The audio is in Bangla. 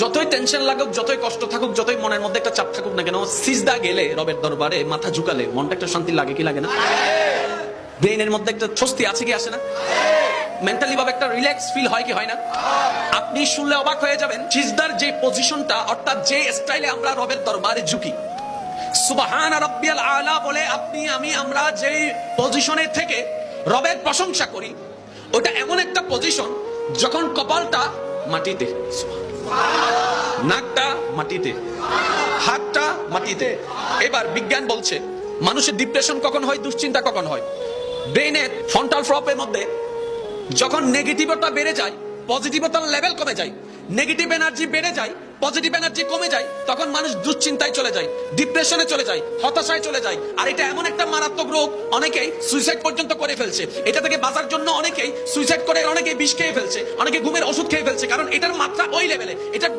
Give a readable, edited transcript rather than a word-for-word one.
যতই টেনশন লাগুক, যতই কষ্ট থাকুক, যতই মনের মধ্যে একটা চাপ থাকুক না কেন, সিজদা গেলে রবের দরবারে মাথা ঝুকালে মনটা একটা শান্তি লাগে কি লাগে না? ব্রেইনের মধ্যে একটা স্বস্তি আছে কি আসে না? মেন্টালি ভাবে একটা রিল্যাক্স ফিল হয় কি হয় না? আপনি শুনলে অবাক হয়ে যাবেন, সিজদার যে পজিশনটা, অর্থাৎ যে স্টাইলে আমরা রবের দরবারে ঝুঁকি, সুবহান রাব্বিয়াল আলা বলে আপনি আমরা যে পজিশনে থেকে রবের প্রশংসা করি, ওটা এমন একটা পজিশন যখন কপালটা মাটিতে, নাকটা মাটিতে, হাতটা মাটিতে। এবার বিজ্ঞান বলছে মানুষের ডিপ্রেশন কখন হয়, দুশ্চিন্তা কখন হয়? ব্রেইনের ফ্রন্টাল ফ্লপের মধ্যে যখন নেগেটিভতা বেড়ে যায়, পজিটিভতার লেভেল কমে যায়, নেগেটিভ এনার্জি বেড়ে যায়, পজিটিভ এনার্জি কমে যায়, তখন মানুষ দুশ্চিন্তায় চলে যায়, ডিপ্রেশনে চলে যায়, হতাশায় চলে যায়। আর এটা এমন একটা মারাত্মক রোগ, অনেকেই সুইসাইড পর্যন্ত করে ফেলছে। এটা থেকে বাঁচার জন্য অনেকেই সুইসাইড করে, অনেকেই বিষ খেয়ে ফেলছে, অনেকে ঘুমের ওষুধ খেয়ে ফেলছে, কারণ এটার মাত্রা ওই লেভেলে। এটা